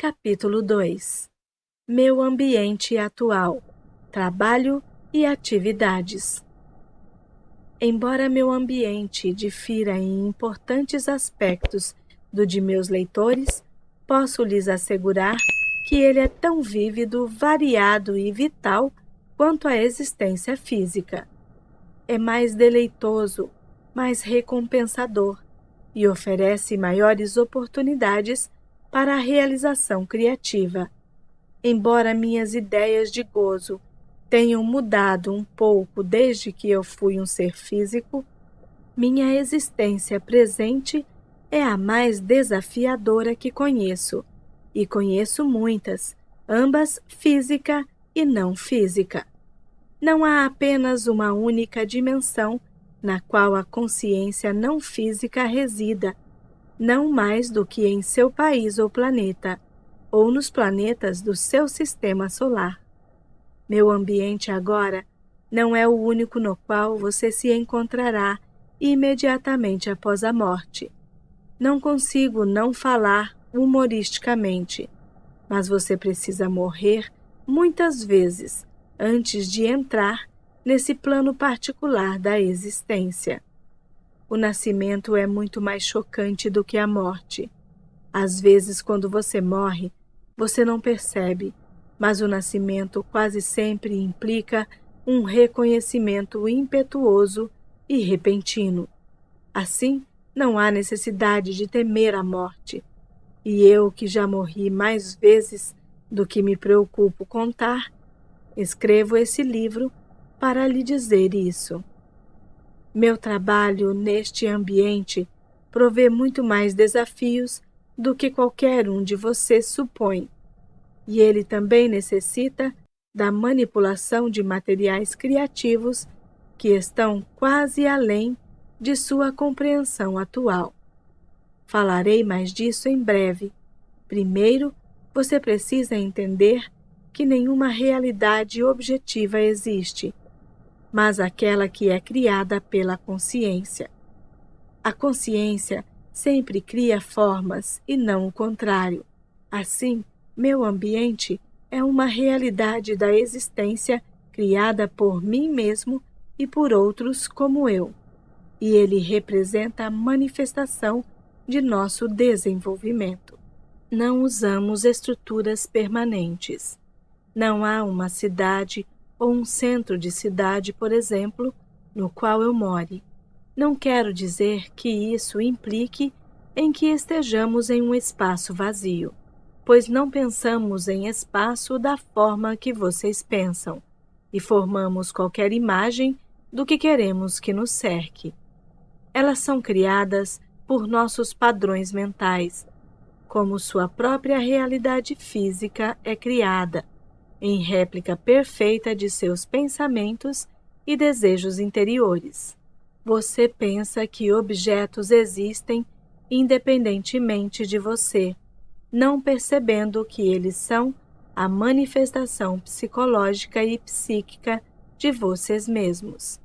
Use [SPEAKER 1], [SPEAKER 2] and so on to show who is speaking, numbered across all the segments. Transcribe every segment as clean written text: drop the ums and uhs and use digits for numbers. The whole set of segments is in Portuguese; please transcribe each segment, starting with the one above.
[SPEAKER 1] Capítulo 2. Meu ambiente atual, trabalho e atividades. Embora meu ambiente difira em importantes aspectos do de meus leitores, posso lhes assegurar que ele é tão vívido, variado e vital quanto a existência física. É mais deleitoso, mais recompensador e oferece maiores oportunidades para a realização criativa. Embora minhas ideias de gozo tenham mudado um pouco desde que eu fui um ser físico, minha existência presente é a mais desafiadora que conheço, e conheço muitas, ambas física e não física. Não há apenas uma única dimensão na qual a consciência não física resida, não mais do que em seu país ou planeta, ou nos planetas do seu sistema solar. Meu ambiente agora não é o único no qual você se encontrará imediatamente após a morte. Não consigo não falar humoristicamente, mas você precisa morrer muitas vezes antes de entrar nesse plano particular da existência. O nascimento é muito mais chocante do que a morte. Às vezes, quando você morre, você não percebe, mas o nascimento quase sempre implica um reconhecimento impetuoso e repentino. Assim, não há necessidade de temer a morte. E eu, que já morri mais vezes do que me preocupo contar, escrevo esse livro para lhe dizer isso. Meu trabalho neste ambiente provê muito mais desafios do que qualquer um de vocês supõe, e ele também necessita da manipulação de materiais criativos que estão quase além de sua compreensão atual. Falarei mais disso em breve. Primeiro, você precisa entender que nenhuma realidade objetiva existe, mas aquela que é criada pela consciência. A consciência sempre cria formas e não o contrário. Assim, meu ambiente é uma realidade da existência criada por mim mesmo e por outros como eu, e ele representa a manifestação de nosso desenvolvimento. Não usamos estruturas permanentes. Não há uma cidade ou um centro de cidade, por exemplo, no qual eu more. Não quero dizer que isso implique em que estejamos em um espaço vazio, pois não pensamos em espaço da forma que vocês pensam, e formamos qualquer imagem do que queremos que nos cerque. Elas são criadas por nossos padrões mentais, como sua própria realidade física é criada, em réplica perfeita de seus pensamentos e desejos interiores. Você pensa que objetos existem independentemente de você, não percebendo que eles são a manifestação psicológica e psíquica de vocês mesmos.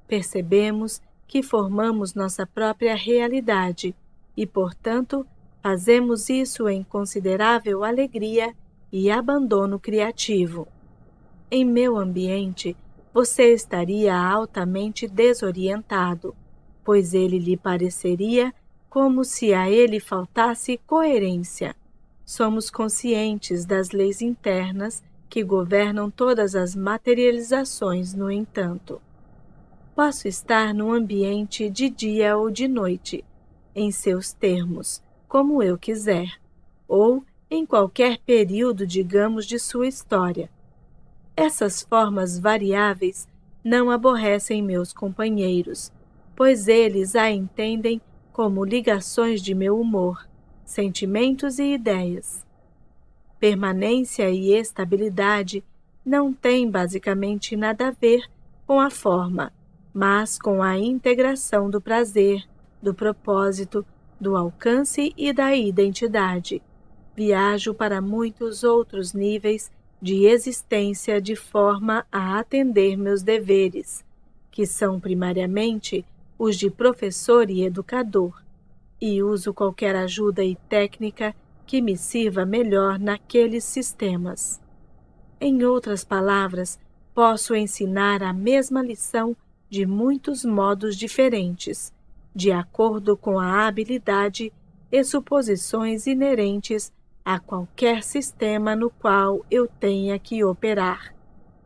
[SPEAKER 1] Percebemos que formamos nossa própria realidade e, portanto, fazemos isso em considerável alegria e abandono criativo. Em meu ambiente, você estaria altamente desorientado, pois ele lhe pareceria como se a ele faltasse coerência. Somos conscientes das leis internas que governam todas as materializações, no entanto. Posso estar num ambiente de dia ou de noite, em seus termos, como eu quiser, ou em qualquer período, digamos, de sua história. Essas formas variáveis não aborrecem meus companheiros, pois eles a entendem como ligações de meu humor, sentimentos e ideias. Permanência e estabilidade não têm basicamente nada a ver com a forma, mas com a integração do prazer, do propósito, do alcance e da identidade. Viajo para muitos outros níveis de existência de forma a atender meus deveres, que são primariamente os de professor e educador, e uso qualquer ajuda e técnica que me sirva melhor naqueles sistemas. Em outras palavras, posso ensinar a mesma lição de muitos modos diferentes, de acordo com a habilidade e suposições inerentes a qualquer sistema no qual eu tenha que operar.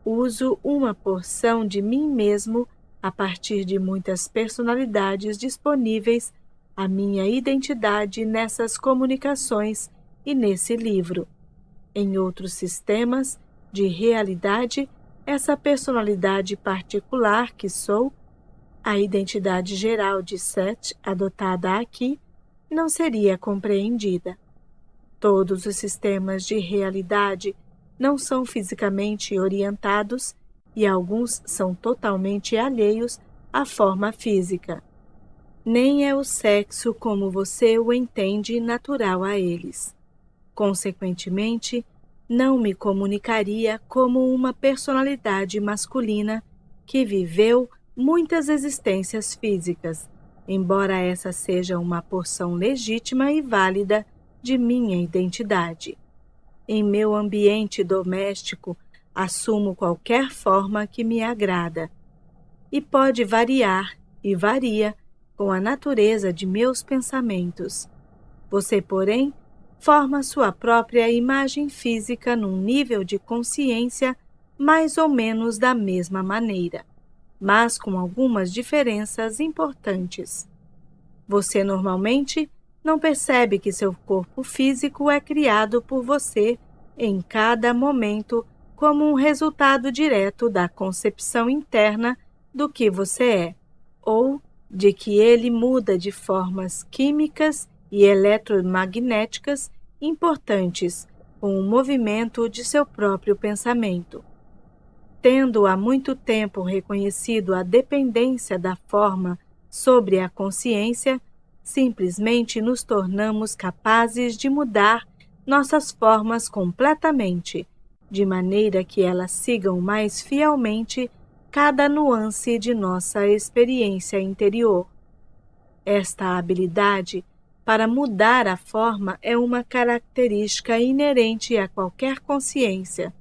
[SPEAKER 1] Uso uma porção de mim mesmo a partir de muitas personalidades disponíveis à minha identidade nessas comunicações e nesse livro. Em outros sistemas de realidade, essa personalidade particular que sou, a identidade geral de Set adotada aqui, não seria compreendida. Todos os sistemas de realidade não são fisicamente orientados e alguns são totalmente alheios à forma física. Nem é o sexo como você o entende natural a eles. Consequentemente, não me comunicaria como uma personalidade masculina que viveu muitas existências físicas, embora essa seja uma porção legítima e válida de minha identidade. Em meu ambiente doméstico, assumo qualquer forma que me agrada, e pode variar, e varia, com a natureza de meus pensamentos. Você, porém, forma sua própria imagem física num nível de consciência mais ou menos da mesma maneira, mas com algumas diferenças importantes. Você normalmente não percebe que seu corpo físico é criado por você em cada momento como um resultado direto da concepção interna do que você é, ou de que ele muda de formas químicas e eletromagnéticas importantes com o movimento de seu próprio pensamento. Tendo há muito tempo reconhecido a dependência da forma sobre a consciência, simplesmente nos tornamos capazes de mudar nossas formas completamente, de maneira que elas sigam mais fielmente cada nuance de nossa experiência interior. Esta habilidade para mudar a forma é uma característica inerente a qualquer consciência.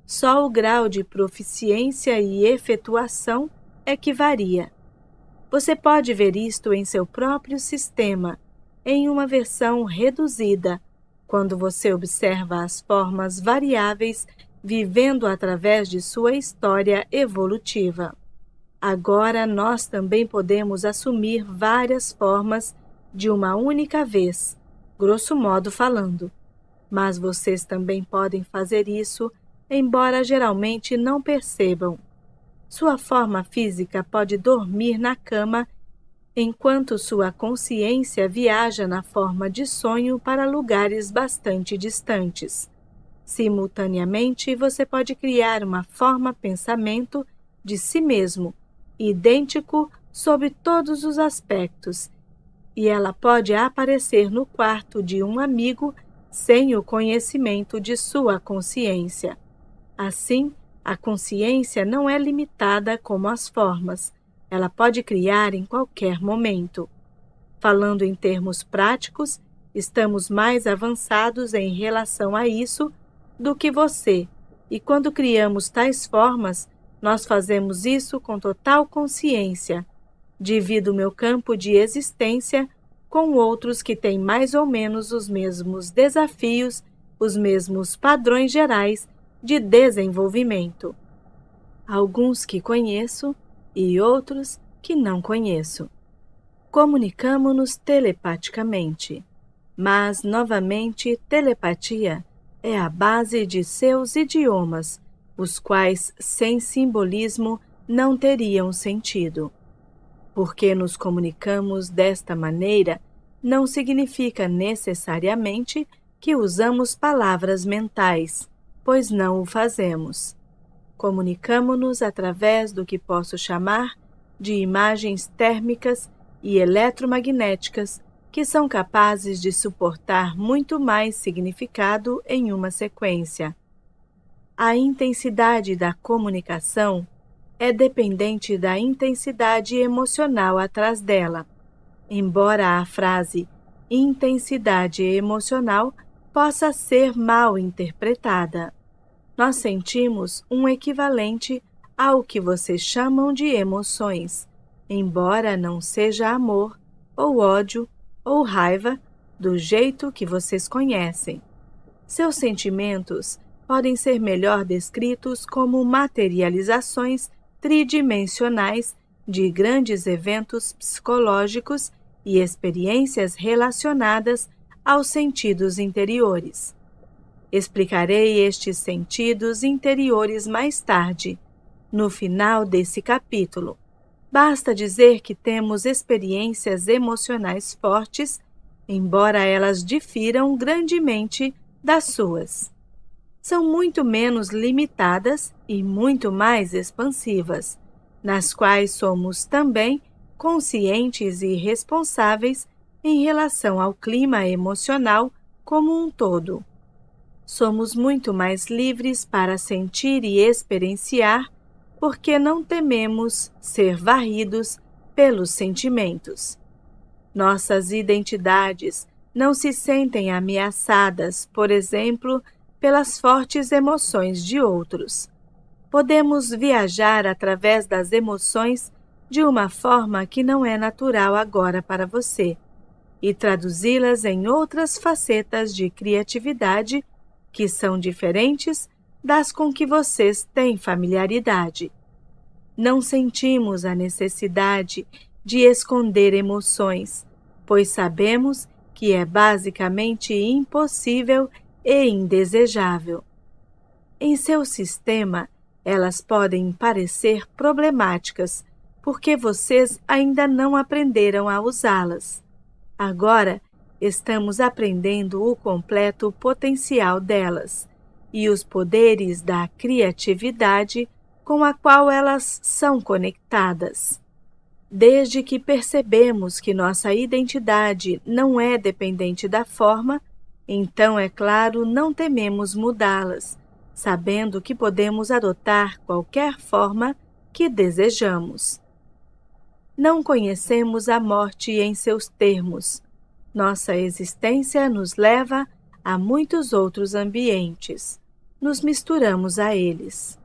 [SPEAKER 1] Só o grau de proficiência e efetuação é que varia. Você pode ver isto em seu próprio sistema, em uma versão reduzida, quando você observa as formas variáveis vivendo através de sua história evolutiva. Agora nós também podemos assumir várias formas de uma única vez, grosso modo falando. Mas vocês também podem fazer isso, embora geralmente não percebam. Sua forma física pode dormir na cama, enquanto sua consciência viaja na forma de sonho para lugares bastante distantes. Simultaneamente, você pode criar uma forma-pensamento de si mesmo, idêntico sob todos os aspectos, e ela pode aparecer no quarto de um amigo sem o conhecimento de sua consciência. Assim, a consciência não é limitada como as formas. Ela pode criar em qualquer momento. Falando em termos práticos, estamos mais avançados em relação a isso do que você, e quando criamos tais formas, nós fazemos isso com total consciência. Divido meu campo de existência com outros que têm mais ou menos os mesmos desafios, os mesmos padrões gerais de desenvolvimento. Alguns que conheço e outros que não conheço. Comunicamo-nos telepaticamente, mas, novamente, telepatia é a base de seus idiomas, os quais, sem simbolismo, não teriam sentido. Porque nos comunicamos desta maneira, não significa necessariamente que usamos palavras mentais, pois não o fazemos. Comunicamo-nos através do que posso chamar de imagens térmicas e eletromagnéticas que são capazes de suportar muito mais significado em uma sequência. A intensidade da comunicação é dependente da intensidade emocional atrás dela, embora a frase intensidade emocional possa ser mal interpretada. Nós sentimos um equivalente ao que vocês chamam de emoções, embora não seja amor, ou ódio, ou raiva, do jeito que vocês conhecem. Seus sentimentos podem ser melhor descritos como materializações tridimensionais de grandes eventos psicológicos e experiências relacionadas aos sentidos interiores. Explicarei estes sentidos interiores mais tarde, no final desse capítulo. Basta dizer que temos experiências emocionais fortes, embora elas difiram grandemente das suas. São muito menos limitadas e muito mais expansivas, nas quais somos também conscientes e responsáveis em relação ao clima emocional como um todo. Somos muito mais livres para sentir e experienciar, porque não tememos ser varridos pelos sentimentos. Nossas identidades não se sentem ameaçadas, por exemplo, pelas fortes emoções de outros. Podemos viajar através das emoções de uma forma que não é natural agora para você, e traduzi-las em outras facetas de criatividade que são diferentes das com que vocês têm familiaridade. Não sentimos a necessidade de esconder emoções, pois sabemos que é basicamente impossível e indesejável. Em seu sistema, elas podem parecer problemáticas, porque vocês ainda não aprenderam a usá-las. Agora, estamos aprendendo o completo potencial delas e os poderes da criatividade com a qual elas são conectadas. Desde que percebemos que nossa identidade não é dependente da forma, então, é claro, não tememos mudá-las, sabendo que podemos adotar qualquer forma que desejamos. Não conhecemos a morte em seus termos. Nossa existência nos leva a muitos outros ambientes. Nos misturamos a eles.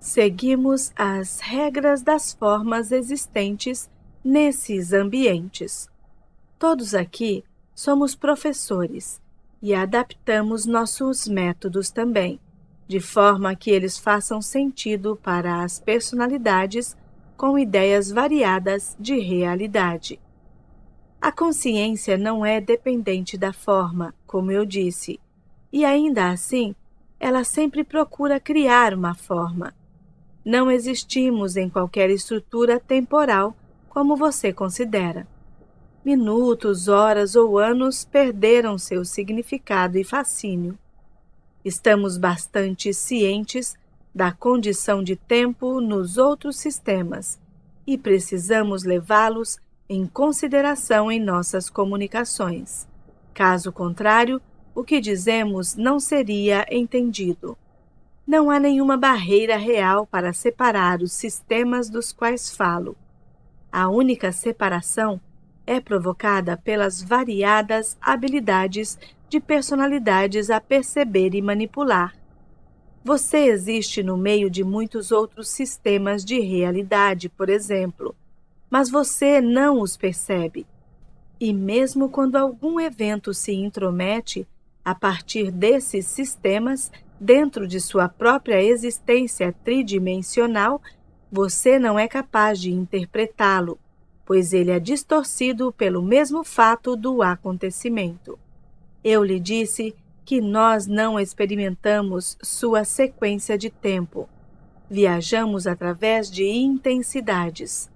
[SPEAKER 1] Seguimos as regras das formas existentes nesses ambientes. Todos aqui somos professores e adaptamos nossos métodos também, de forma que eles façam sentido para as personalidades com ideias variadas de realidade. A consciência não é dependente da forma, como eu disse, e ainda assim, ela sempre procura criar uma forma. Não existimos em qualquer estrutura temporal, como você considera. Minutos, horas ou anos perderam seu significado e fascínio. Estamos bastante cientes da condição de tempo nos outros sistemas e precisamos levá-los em consideração em nossas comunicações. Caso contrário, o que dizemos não seria entendido. Não há nenhuma barreira real para separar os sistemas dos quais falo. A única separação é provocada pelas variadas habilidades de personalidades a perceber e manipular. Você existe no meio de muitos outros sistemas de realidade, por exemplo, mas você não os percebe. E mesmo quando algum evento se intromete a partir desses sistemas dentro de sua própria existência tridimensional, você não é capaz de interpretá-lo, pois ele é distorcido pelo mesmo fato do acontecimento. Eu lhe disse que nós não experimentamos sua sequência de tempo. Viajamos através de intensidades.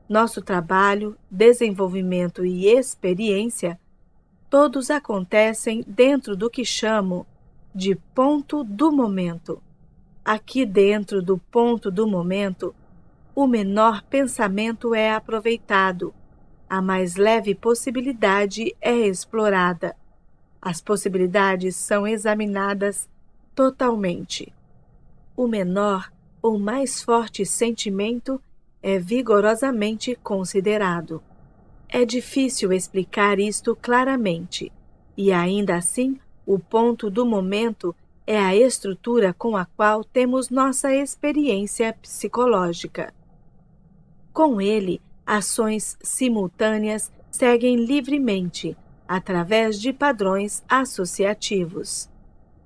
[SPEAKER 1] Nosso trabalho, desenvolvimento e experiência, todos acontecem dentro do que chamo de ponto do momento. Aqui dentro do ponto do momento, o menor pensamento é aproveitado, a mais leve possibilidade é explorada. As possibilidades são examinadas totalmente. O menor ou mais forte sentimento é vigorosamente considerado. É difícil explicar isto claramente, e ainda assim O ponto do momento é a estrutura com a qual temos nossa experiência psicológica. Com ele, ações simultâneas seguem livremente, através de padrões associativos.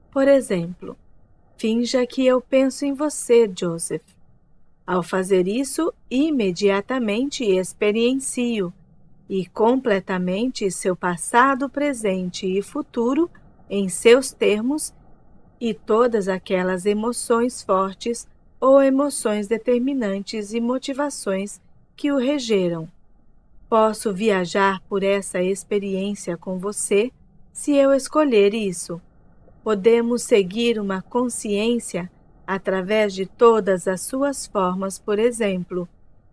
[SPEAKER 1] Por exemplo, finja que eu penso em você, Joseph. Ao fazer isso, imediatamente experiencio e completamente seu passado, presente e futuro em seus termos e todas aquelas emoções fortes ou emoções determinantes e motivações que o regeram. Posso viajar por essa experiência com você se eu escolher isso. Podemos seguir uma consciência através de todas as suas formas, por exemplo,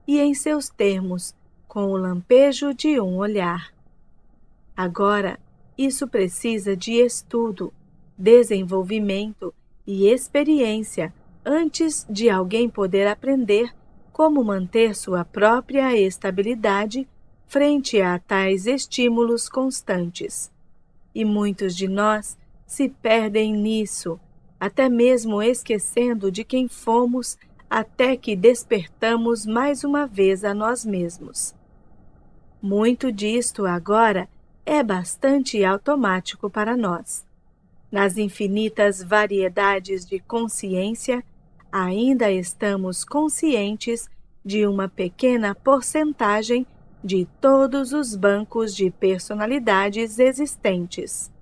[SPEAKER 1] e em seus termos, com o lampejo de um olhar. Agora, isso precisa de estudo, desenvolvimento e experiência antes de alguém poder aprender como manter sua própria estabilidade frente a tais estímulos constantes. E muitos de nós se perdem nisso, até mesmo esquecendo de quem fomos até que despertamos mais uma vez a nós mesmos. Muito disto agora é bastante automático para nós. Nas infinitas variedades de consciência, ainda estamos conscientes de uma pequena porcentagem de todos os bancos de personalidades existentes.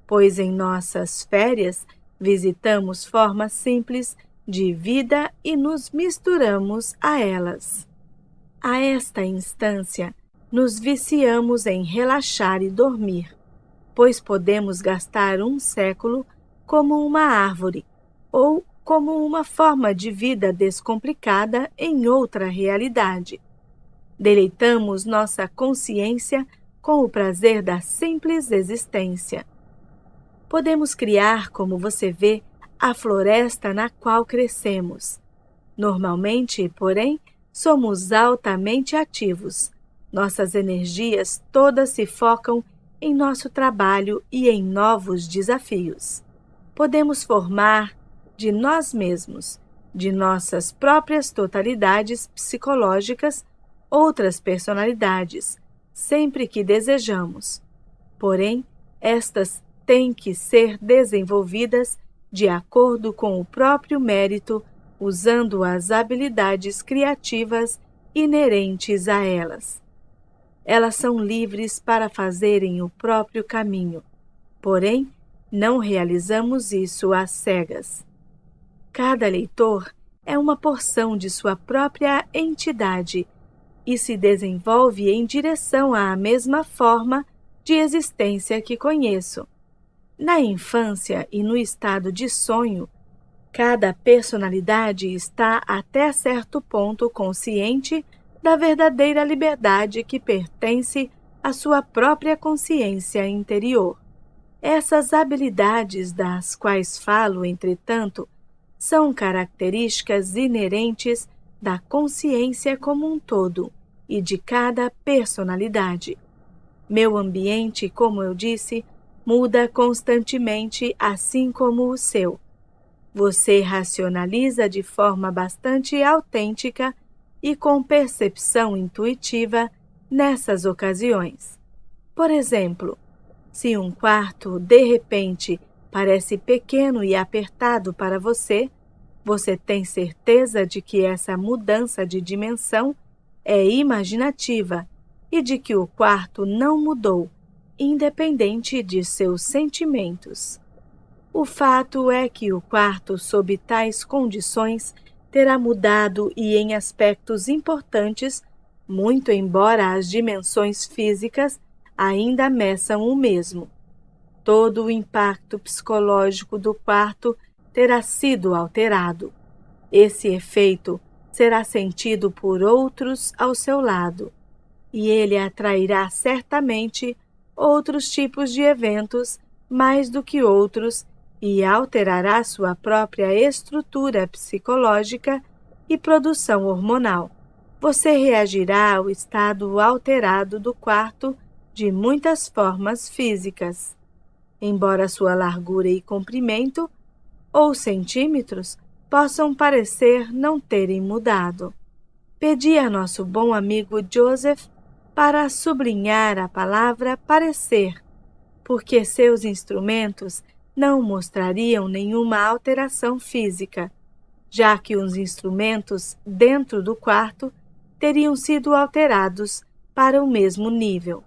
[SPEAKER 1] Pois em nossas férias visitamos formas simples de vida e nos misturamos a elas. A esta instância, nos viciamos em relaxar e dormir, pois podemos gastar um século como uma árvore ou como uma forma de vida descomplicada em outra realidade. Deleitamos nossa consciência com o prazer da simples existência. Podemos criar, como você vê, a floresta na qual crescemos. Normalmente, porém, somos altamente ativos. Nossas energias todas se focam em nosso trabalho e em novos desafios. Podemos formar de nós mesmos, de nossas próprias totalidades psicológicas, outras personalidades, sempre que desejamos. Porém, estas têm que ser desenvolvidas de acordo com o próprio mérito, usando as habilidades criativas inerentes a elas. Elas são livres para fazerem o próprio caminho, porém, não realizamos isso às cegas. Cada leitor é uma porção de sua própria entidade e se desenvolve em direção à mesma forma de existência que conheço. Na infância e no estado de sonho, cada personalidade está até certo ponto consciente da verdadeira liberdade que pertence à sua própria consciência interior. Essas habilidades das quais falo, entretanto, são características inerentes da consciência como um todo e de cada personalidade. Meu ambiente, como eu disse, muda constantemente, assim como o seu. Você racionaliza de forma bastante autêntica e com percepção intuitiva nessas ocasiões. Por exemplo, se um quarto, de repente, parece pequeno e apertado para você, você tem certeza de que essa mudança de dimensão é imaginativa e de que o quarto não mudou, independente de seus sentimentos. O fato é que o quarto, sob tais condições, terá mudado e em aspectos importantes, muito embora as dimensões físicas ainda meçam o mesmo. Todo o impacto psicológico do quarto terá sido alterado. Esse efeito será sentido por outros ao seu lado, e ele atrairá certamente outros tipos de eventos mais do que outros e alterará sua própria estrutura psicológica e produção hormonal. Você reagirá ao estado alterado do quarto de muitas formas físicas. embora sua largura e comprimento, ou centímetros, possam parecer não terem mudado. Pedi a nosso bom amigo Joseph para sublinhar a palavra parecer, porque seus instrumentos não mostrariam nenhuma alteração física, já que os instrumentos dentro do quarto teriam sido alterados para o mesmo nível.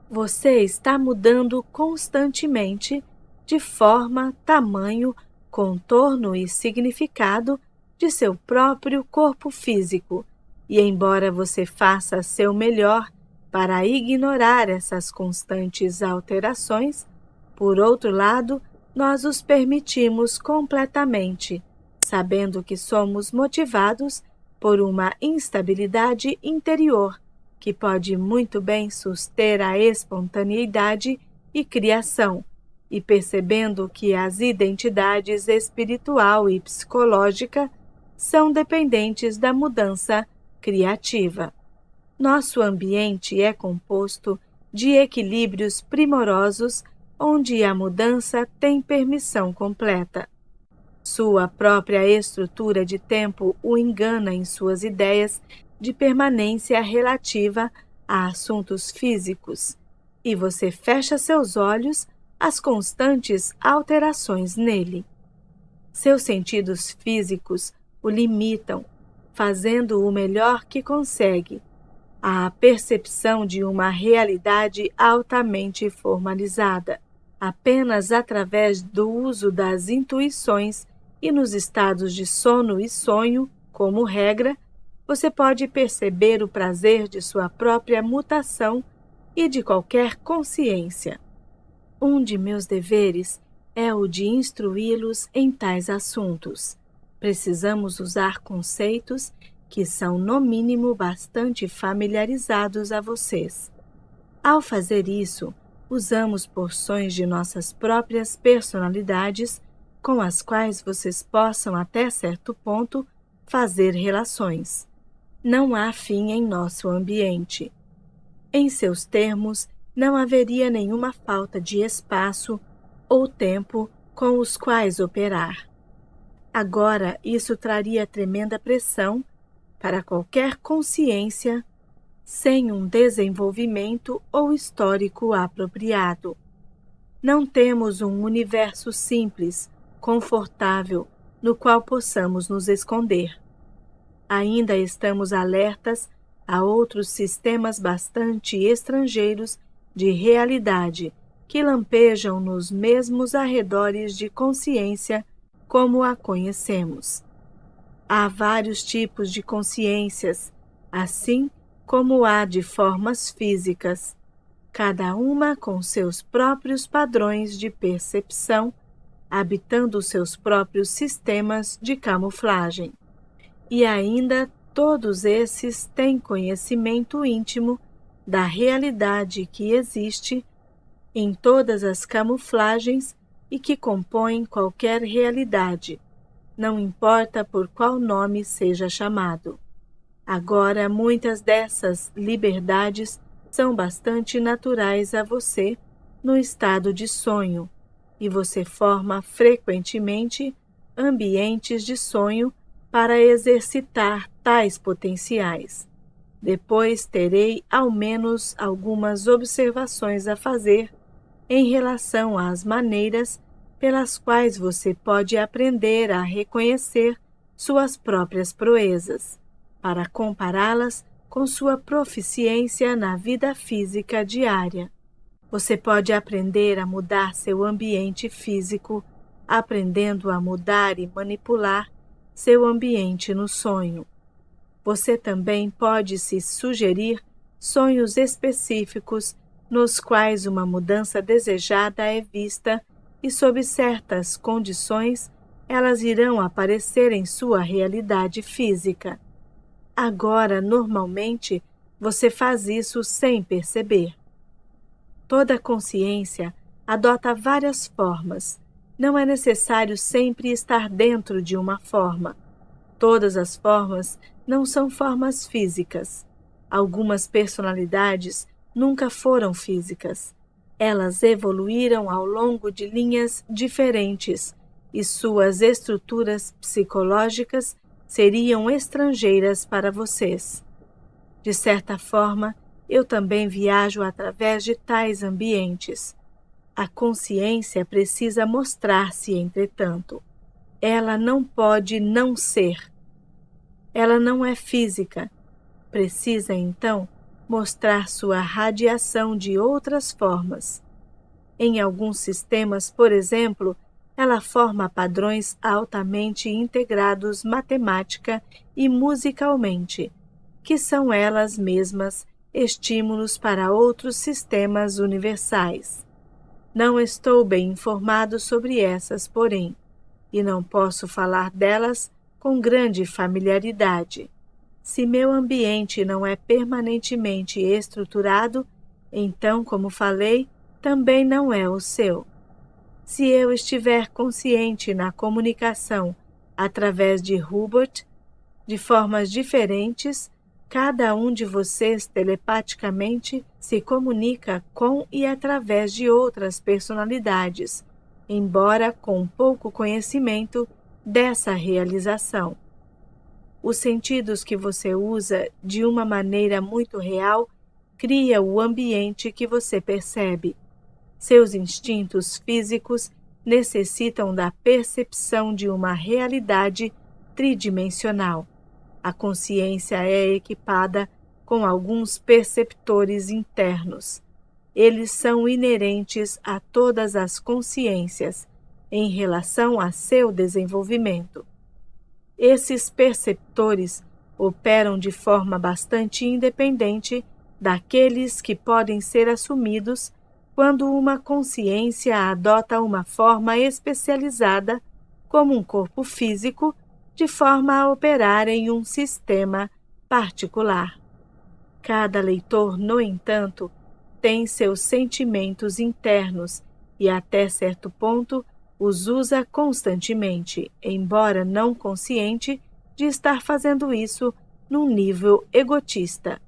[SPEAKER 1] Você está mudando constantemente de forma, tamanho, contorno e significado de seu próprio corpo físico, e embora você faça seu melhor para ignorar essas constantes alterações, por outro lado, nós os permitimos completamente, sabendo que somos motivados por uma instabilidade interior que pode muito bem suster a espontaneidade e criação, e percebendo que as identidades espiritual e psicológica são dependentes da mudança criativa. Nosso ambiente é composto de equilíbrios primorosos onde a mudança tem permissão completa. Sua própria estrutura de tempo o engana em suas ideias de permanência relativa a assuntos físicos, e você fecha seus olhos às constantes alterações nele. Seus sentidos físicos o limitam, fazendo o melhor que consegue, a percepção de uma realidade altamente formalizada, apenas através do uso das intuições e nos estados de sono e sonho, como regra, você pode perceber o prazer de sua própria mutação e de qualquer consciência. Um de meus deveres é o de instruí-los em tais assuntos. Precisamos usar conceitos que são, no mínimo, bastante familiarizados a vocês. Ao fazer isso, usamos porções de nossas próprias personalidades com as quais vocês possam, até certo ponto, fazer relações. Não há fim em nosso ambiente. Em seus termos, não haveria nenhuma falta de espaço ou tempo com os quais operar. Agora, isso traria tremenda pressão para qualquer consciência sem um desenvolvimento ou histórico apropriado. Não temos um universo simples, confortável, no qual possamos nos esconder. Ainda estamos alertas a outros sistemas bastante estrangeiros de realidade que lampejam nos mesmos arredores de consciência como a conhecemos. Há vários tipos de consciências, assim como há de formas físicas, cada uma com seus próprios padrões de percepção, habitando seus próprios sistemas de camuflagem. E ainda todos esses têm conhecimento íntimo da realidade que existe em todas as camuflagens e que compõem qualquer realidade, não importa por qual nome seja chamado. Agora, muitas dessas liberdades são bastante naturais a você no estado de sonho, e você forma frequentemente ambientes de sonho para exercitar tais potenciais. Depois terei ao menos algumas observações a fazer em relação às maneiras pelas quais você pode aprender a reconhecer suas próprias proezas, para compará-las com sua proficiência na vida física diária. Você pode aprender a mudar seu ambiente físico, aprendendo a mudar e manipular seu ambiente no sonho. Você também pode se sugerir sonhos específicos nos quais uma mudança desejada é vista e, sob certas condições, elas irão aparecer em sua realidade física. Agora, normalmente, você faz isso sem perceber. Toda consciência adota várias formas. Não é necessário sempre estar dentro de uma forma. Todas as formas não são formas físicas. Algumas personalidades nunca foram físicas. Elas evoluíram ao longo de linhas diferentes e suas estruturas psicológicas seriam estrangeiras para vocês. De certa forma, eu também viajo através de tais ambientes. A consciência precisa mostrar-se, entretanto. Ela não pode não ser. Ela não é física. Precisa, então, mostrar sua radiação de outras formas. Em alguns sistemas, por exemplo, ela forma padrões altamente integrados matemática e musicalmente, que são elas mesmas estímulos para outros sistemas universais. Não estou bem informado sobre essas, porém, e não posso falar delas com grande familiaridade. Se meu ambiente não é permanentemente estruturado, então, como falei, também não é o seu. Se eu estiver consciente na comunicação através de Hubert, de formas diferentes, cada um de vocês telepaticamente se comunica com e através de outras personalidades, embora com pouco conhecimento dessa realização. Os sentidos que você usa de uma maneira muito real cria o ambiente que você percebe. Seus instintos físicos necessitam da percepção de uma realidade tridimensional. A consciência é equipada com alguns perceptores internos. Eles são inerentes a todas as consciências em relação a seu desenvolvimento. Esses perceptores operam de forma bastante independente daqueles que podem ser assumidos quando uma consciência adota uma forma especializada, como um corpo físico, de forma a operar em um sistema particular. Cada leitor, no entanto, tem seus sentimentos internos e, até certo ponto, os usa constantemente, embora não consciente de estar fazendo isso num nível egotista.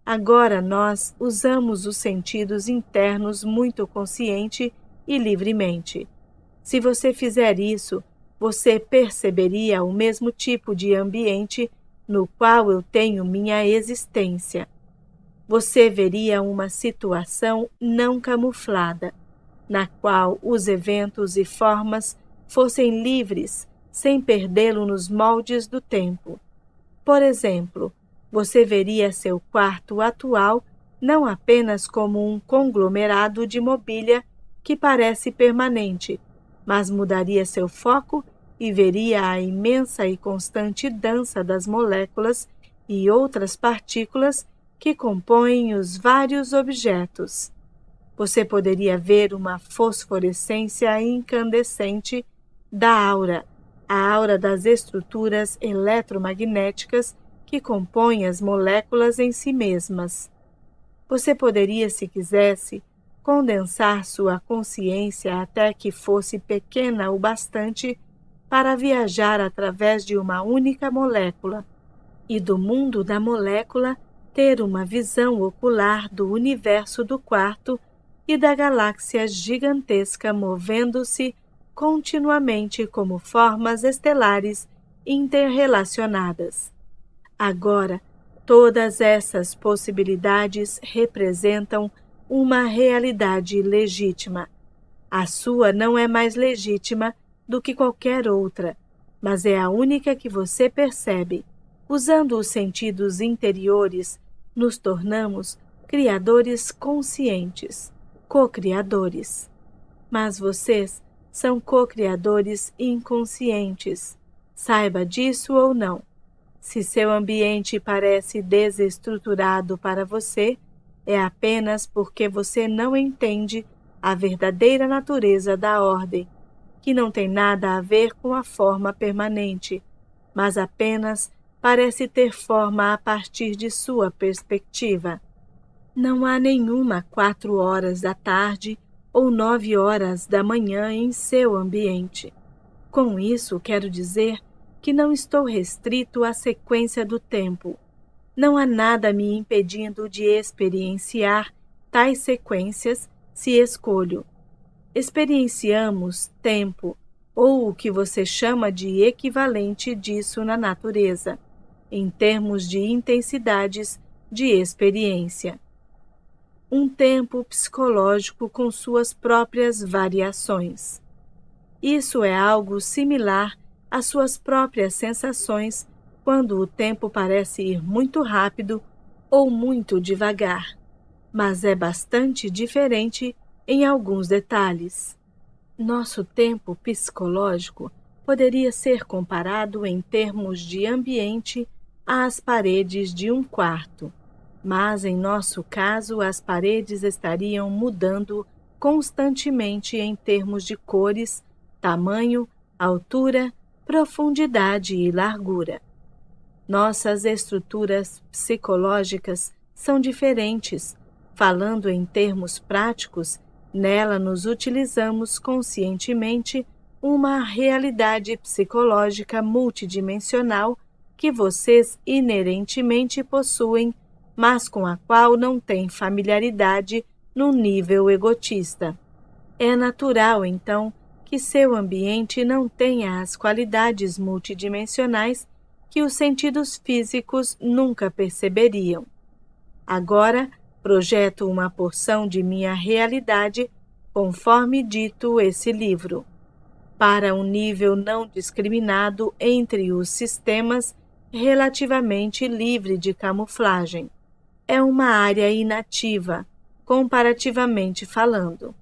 [SPEAKER 1] Agora nós usamos os sentidos internos muito consciente e livremente. Se você fizer isso, você perceberia o mesmo tipo de ambiente no qual eu tenho minha existência. Você veria uma situação não camuflada, na qual os eventos e formas fossem livres, sem perdê-lo nos moldes do tempo. Por exemplo, você veria seu quarto atual não apenas como um conglomerado de mobília que parece permanente, mas mudaria seu foco e veria a imensa e constante dança das moléculas e outras partículas que compõem os vários objetos. Você poderia ver uma fosforescência incandescente da aura, a aura das estruturas eletromagnéticas que compõem as moléculas em si mesmas. Você poderia, se quisesse, condensar sua consciência até que fosse pequena o bastante para viajar através de uma única molécula, e do mundo da molécula ter uma visão ocular do universo do quarto e da galáxia gigantesca movendo-se continuamente como formas estelares interrelacionadas. Agora, todas essas possibilidades representam uma realidade legítima. A sua não é mais legítima do que qualquer outra, mas é a única que você percebe. Usando os sentidos interiores, nos tornamos criadores conscientes, co-criadores. Mas vocês são co-criadores inconscientes. Saiba disso ou não. Se seu ambiente parece desestruturado para você, é apenas porque você não entende a verdadeira natureza da ordem, que não tem nada a ver com a forma permanente, mas apenas parece ter forma a partir de sua perspectiva. Não há nenhuma 4 horas da tarde ou 9 horas da manhã em seu ambiente. Com isso, quero dizer que não estou restrito à sequência do tempo. Não há nada me impedindo de experienciar tais sequências se escolho. Experienciamos tempo, ou o que você chama de equivalente disso na natureza, em termos de intensidades de experiência. Um tempo psicológico com suas próprias variações. Isso é algo similar às suas próprias sensações quando o tempo parece ir muito rápido ou muito devagar, mas é bastante diferente em alguns detalhes. Nosso tempo psicológico poderia ser comparado em termos de ambiente às paredes de um quarto, mas em nosso caso as paredes estariam mudando constantemente em termos de cores, tamanho, altura, profundidade e largura. Nossas estruturas psicológicas são diferentes. Falando em termos práticos, nela nos utilizamos conscientemente uma realidade psicológica multidimensional que vocês inerentemente possuem, mas com a qual não têm familiaridade no nível egotista. É natural, então, que seu ambiente não tenha as qualidades multidimensionais que os sentidos físicos nunca perceberiam. Agora, projeto uma porção de minha realidade, conforme dito esse livro, para um nível não discriminado entre os sistemas relativamente livre de camuflagem. É uma área inativa, comparativamente falando.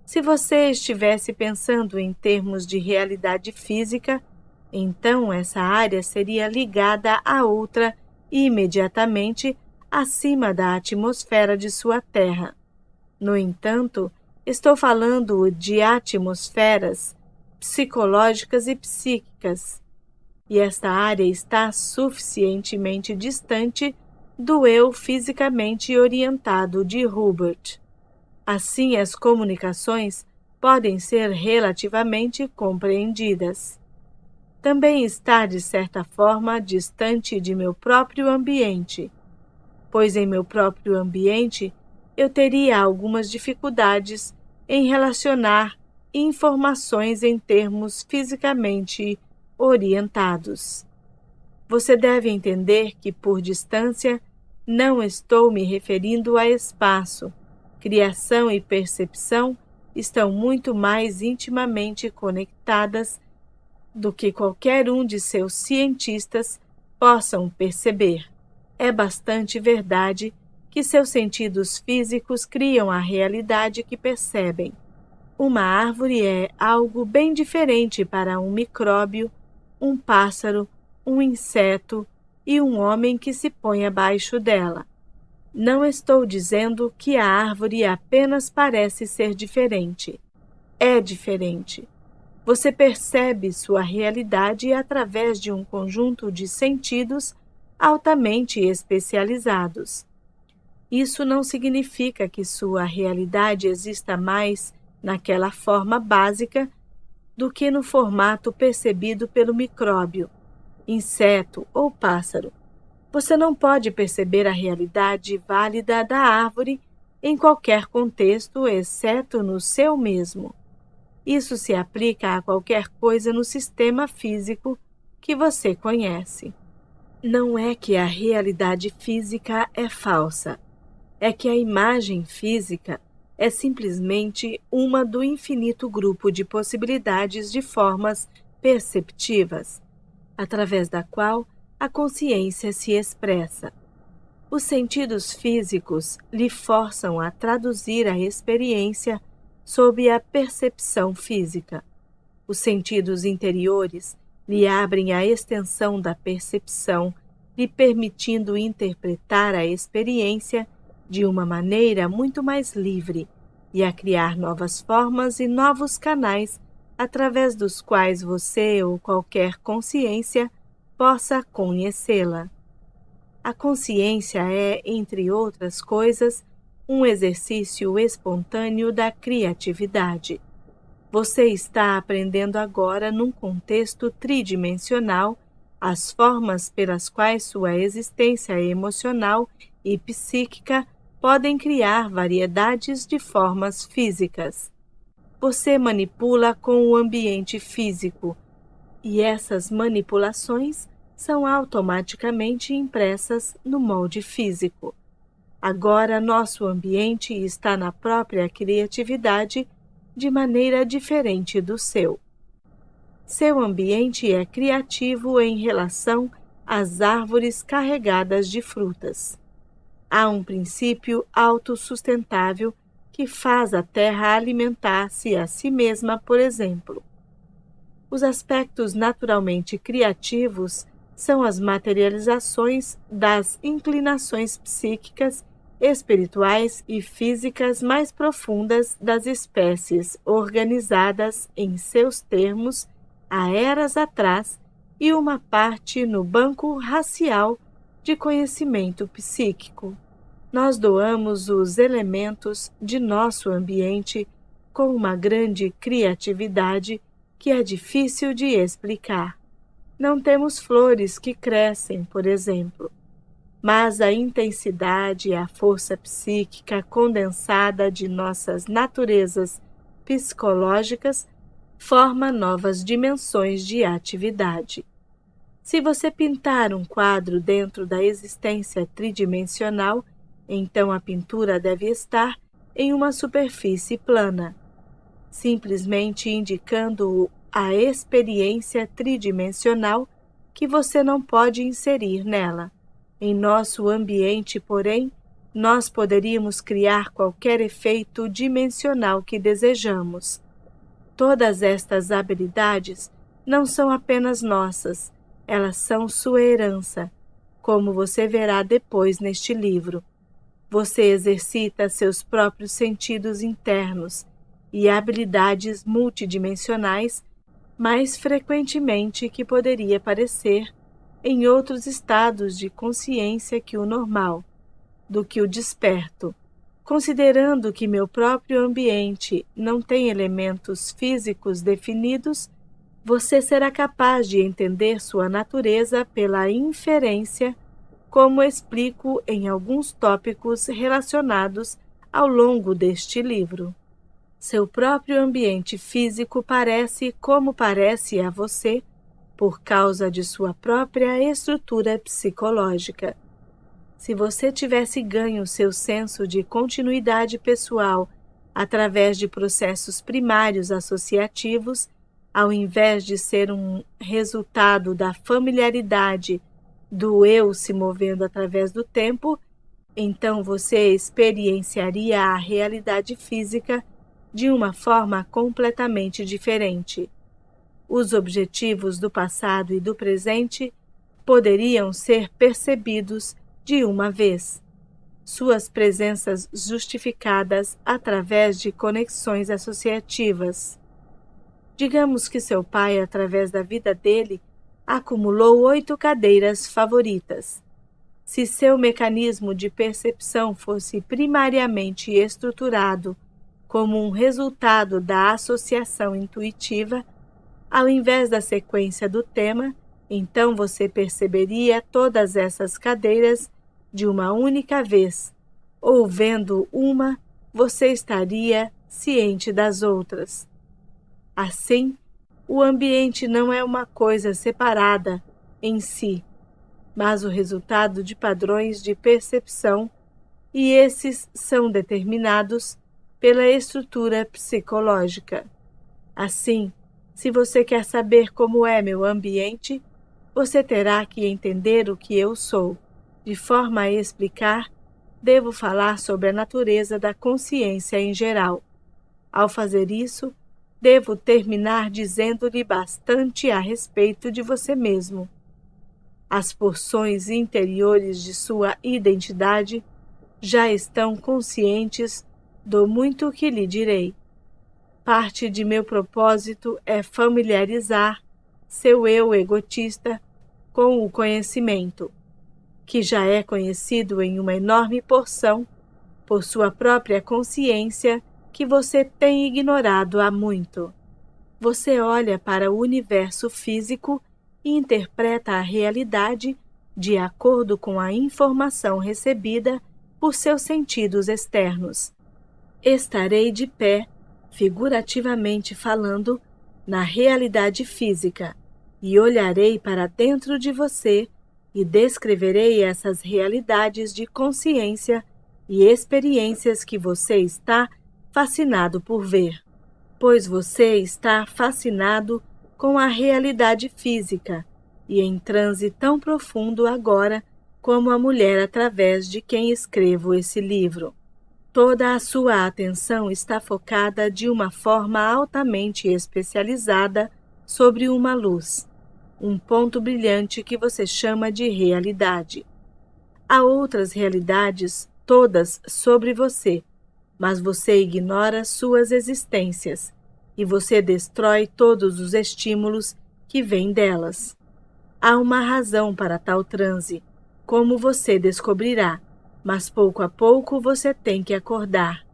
[SPEAKER 1] Se você estivesse pensando em termos de realidade física, então essa área seria ligada a outra imediatamente acima da atmosfera de sua Terra. No entanto, estou falando de atmosferas psicológicas e psíquicas, e esta área está suficientemente distante do eu fisicamente orientado de Hubert. Assim, as comunicações podem ser relativamente compreendidas. Também está, de certa forma, distante de meu próprio ambiente, pois em meu próprio ambiente eu teria algumas dificuldades em relacionar informações em termos fisicamente orientados. Você deve entender que, por distância, não estou me referindo a espaço. Criação e percepção estão muito mais intimamente conectadas do que qualquer um de seus cientistas possam perceber. É bastante verdade que seus sentidos físicos criam a realidade que percebem. Uma árvore é algo bem diferente para um micróbio, um pássaro, um inseto e um homem que se põe abaixo dela. Não estou dizendo que a árvore apenas parece ser diferente. É diferente. Você percebe sua realidade através de um conjunto de sentidos altamente especializados. Isso não significa que sua realidade exista mais naquela forma básica do que no formato percebido pelo micróbio, inseto ou pássaro. Você não pode perceber a realidade válida da árvore em qualquer contexto, exceto no seu mesmo. Isso se aplica a qualquer coisa no sistema físico que você conhece. Não é que a realidade física é falsa, é que a imagem física é simplesmente uma do infinito grupo de possibilidades de formas perceptivas, através da qual a consciência se expressa. Os sentidos físicos lhe forçam a traduzir a experiência sob a percepção física. Os sentidos interiores lhe abrem a extensão da percepção, lhe permitindo interpretar a experiência de uma maneira muito mais livre e a criar novas formas e novos canais através dos quais você ou qualquer consciência possa conhecê-la. A consciência é, entre outras coisas, um exercício espontâneo da criatividade. Você está aprendendo agora, num contexto tridimensional, as formas pelas quais sua existência emocional e psíquica podem criar variedades de formas físicas. Você manipula com o ambiente físico, e essas manipulações são automaticamente impressas no molde físico. Agora, nosso ambiente está na própria criatividade de maneira diferente do seu. Seu ambiente é criativo em relação às árvores carregadas de frutas. Há um princípio autossustentável que faz a terra alimentar-se a si mesma, por exemplo. Os aspectos naturalmente criativos são as materializações das inclinações psíquicas, espirituais e físicas mais profundas das espécies organizadas em seus termos há eras atrás e uma parte no banco racial de conhecimento psíquico. Nós doamos os elementos de nosso ambiente com uma grande criatividade que é difícil de explicar. Não temos flores que crescem, por exemplo, mas a intensidade e a força psíquica condensada de nossas naturezas psicológicas forma novas dimensões de atividade. Se você pintar um quadro dentro da existência tridimensional, então a pintura deve estar em uma superfície plana, simplesmente indicando a experiência tridimensional que você não pode inserir nela. Em nosso ambiente, porém, nós poderíamos criar qualquer efeito dimensional que desejamos. Todas estas habilidades não são apenas nossas, elas são sua herança, como você verá depois neste livro. Você exercita seus próprios sentidos internos e habilidades multidimensionais mais frequentemente que poderia parecer em outros estados de consciência que o normal, do que o desperto. Considerando que meu próprio ambiente não tem elementos físicos definidos, você será capaz de entender sua natureza pela inferência, como explico em alguns tópicos relacionados ao longo deste livro. Seu próprio ambiente físico parece como parece a você, por causa de sua própria estrutura psicológica. Se você tivesse ganho seu senso de continuidade pessoal através de processos primários associativos, ao invés de ser um resultado da familiaridade do eu se movendo através do tempo, então você experienciaria a realidade física de uma forma completamente diferente. Os objetivos do passado e do presente poderiam ser percebidos de uma vez. Suas presenças justificadas através de conexões associativas. Digamos que seu pai, através da vida dele, acumulou 8 cadeiras favoritas. Se seu mecanismo de percepção fosse primariamente estruturado como um resultado da associação intuitiva, ao invés da sequência do tema, então você perceberia todas essas cadeiras de uma única vez, ou vendo uma, você estaria ciente das outras. Assim, o ambiente não é uma coisa separada em si, mas o resultado de padrões de percepção, e esses são determinados pela estrutura psicológica. Assim, se você quer saber como é meu ambiente, você terá que entender o que eu sou. De forma a explicar, devo falar sobre a natureza da consciência em geral. Ao fazer isso, devo terminar dizendo-lhe bastante a respeito de você mesmo. As porções interiores de sua identidade já estão conscientes do muito que lhe direi. Parte de meu propósito é familiarizar seu eu egotista com o conhecimento, que já é conhecido em uma enorme porção por sua própria consciência que você tem ignorado há muito. Você olha para o universo físico e interpreta a realidade de acordo com a informação recebida por seus sentidos externos. Estarei de pé, figurativamente falando, na realidade física, e olharei para dentro de você e descreverei essas realidades de consciência e experiências que você está fascinado por ver, pois você está fascinado com a realidade física e em transe tão profundo agora como a mulher através de quem escrevo esse livro. Toda a sua atenção está focada de uma forma altamente especializada sobre uma luz, um ponto brilhante que você chama de realidade. Há outras realidades, todas sobre você, mas você ignora suas existências e você destrói todos os estímulos que vêm delas. Há uma razão para tal transe, como você descobrirá, mas pouco a pouco você tem que acordar.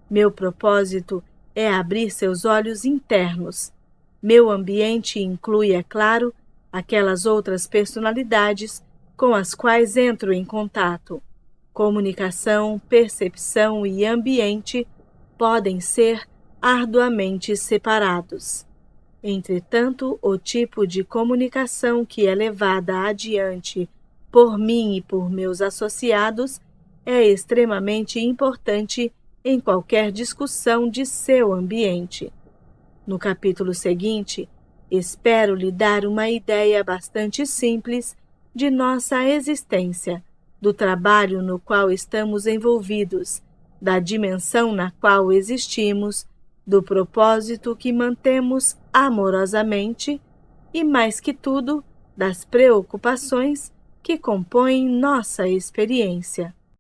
[SPEAKER 1] Meu propósito é abrir seus olhos internos. Meu ambiente inclui, é claro, aquelas outras personalidades com as quais entro em contato. Comunicação, percepção e ambiente podem ser arduamente separados. Entretanto, o tipo de comunicação que é levada adiante por mim e por meus associados é extremamente importante em qualquer discussão de seu ambiente. No capítulo seguinte, espero lhe dar uma ideia bastante simples de nossa existência, do trabalho no qual estamos envolvidos, da dimensão na qual existimos, do propósito que mantemos amorosamente e, mais que tudo, das preocupações que compõem nossa experiência.